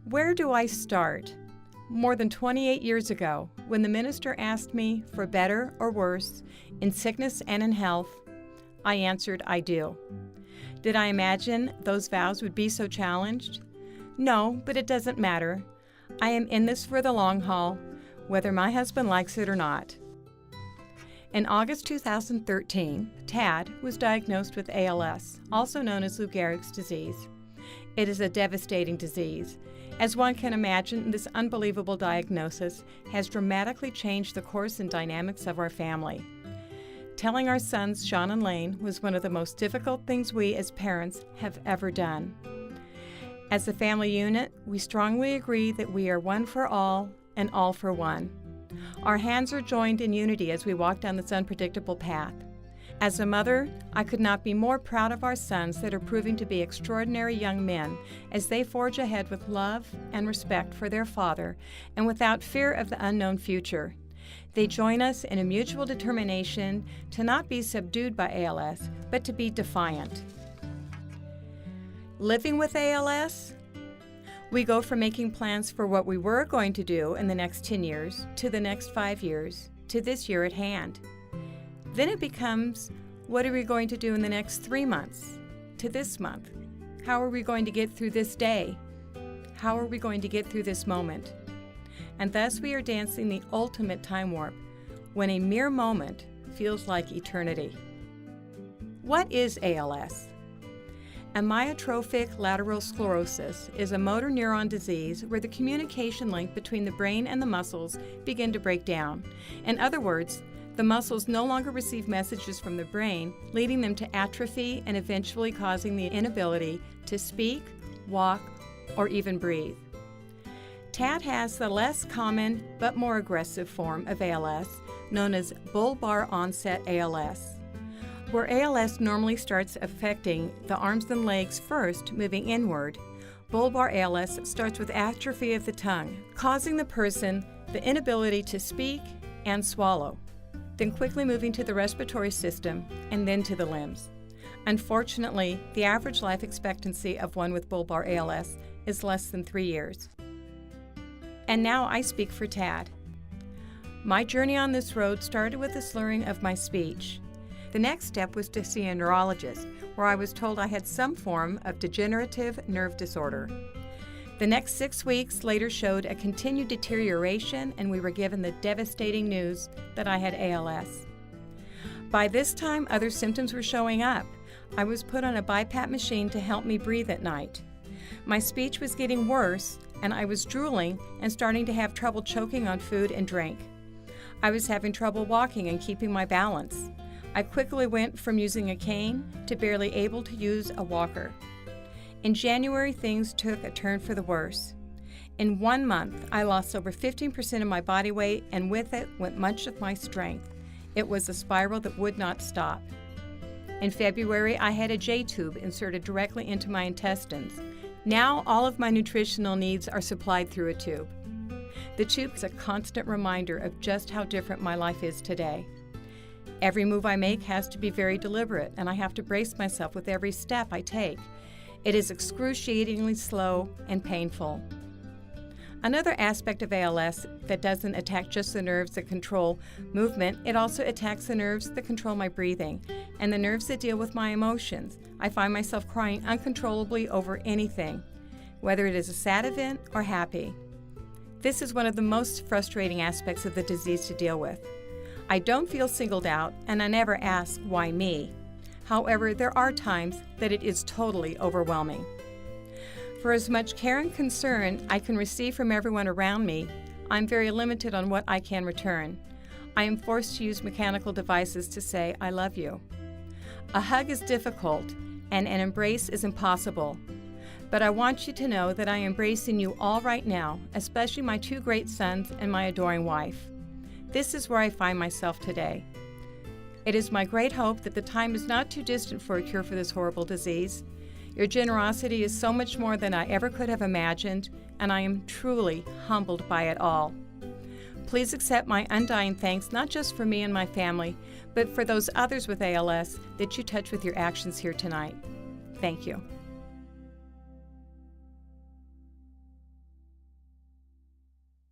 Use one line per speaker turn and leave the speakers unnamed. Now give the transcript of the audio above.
Where do I start? More than 28 years ago, when the minister asked me for better or worse, in sickness and in health, I answered, I do. Did I imagine those vows would be so challenged? No, but it doesn't matter. I am in this for the long haul, whether my husband likes it or not. In August 2013, Tad was diagnosed with ALS, also known as Lou Gehrig's disease. It is a devastating disease. As one can imagine, this unbelievable diagnosis has dramatically changed the course and dynamics of our family. Telling our sons, Sean and Lane, was one of the most difficult things we as parents have ever done. As a family unit, we strongly agree that we are one for all and all for one. Our hands are joined in unity as we walk down this unpredictable path. As a mother, I could not be more proud of our sons that are proving to be extraordinary young men as they forge ahead with love and respect for their father and without fear of the unknown future. They join us in a mutual determination to not be subdued by ALS, but to be defiant. Living with ALS? We go from making plans for what we were going to do in the next 10 years, to the next 5 years, to this year at hand. Then it becomes, what are we going to do in the next 3 months, to this month? How are we going to get through this day? How are we going to get through this moment? And thus we are dancing the ultimate time warp, when a mere moment feels like eternity. What is ALS? Amyotrophic lateral sclerosis is a motor neuron disease where the communication link between the brain and the muscles begin to break down. In other words, the muscles no longer receive messages from the brain, leading them to atrophy and eventually causing the inability to speak, walk, or even breathe. Tad has the less common but more aggressive form of ALS, known as bulbar onset ALS. Where ALS normally starts affecting the arms and legs first, moving inward, bulbar ALS starts with atrophy of the tongue, causing the person the inability to speak and swallow, then quickly moving to the respiratory system and then to the limbs. Unfortunately, the average life expectancy of one with bulbar ALS is less than 3 years. And now I speak for Tad. My journey on this road started with the slurring of my speech. The next step was to see a neurologist, where I was told I had some form of degenerative nerve disorder. The next 6 weeks later showed a continued deterioration, and we were given the devastating news that I had ALS. By this time, other symptoms were showing up. I was put on a BiPAP machine to help me breathe at night. My speech was getting worse, and I was drooling and starting to have trouble choking on food and drink. I was having trouble walking and keeping my balance. I quickly went from using a cane to barely able to use a walker. In January, things took a turn for the worse. In 1 month, I lost over 15% of my body weight, and with it went much of my strength. It was a spiral that would not stop. In February, I had a J-tube inserted directly into my intestines. Now all of my nutritional needs are supplied through a tube. The tube is a constant reminder of just how different my life is today. Every move I make has to be very deliberate, and I have to brace myself with every step I take. It is excruciatingly slow and painful. Another aspect of ALS that doesn't attack just the nerves that control movement, it also attacks the nerves that control my breathing and the nerves that deal with my emotions. I find myself crying uncontrollably over anything, whether it is a sad event or happy. This is one of the most frustrating aspects of the disease to deal with. I don't feel singled out, and I never ask, why me? However, there are times that it is totally overwhelming. For as much care and concern I can receive from everyone around me, I'm very limited on what I can return. I am forced to use mechanical devices to say, I love you. A hug is difficult, and an embrace is impossible. But I want you to know that I am embracing you all right now, especially my 2 great sons and my adoring wife. This is where I find myself today. It is my great hope that the time is not too distant for a cure for this horrible disease. Your generosity is so much more than I ever could have imagined, and I am truly humbled by it all. Please accept my undying thanks, not just for me and my family, but for those others with ALS that you touch with your actions here tonight. Thank you.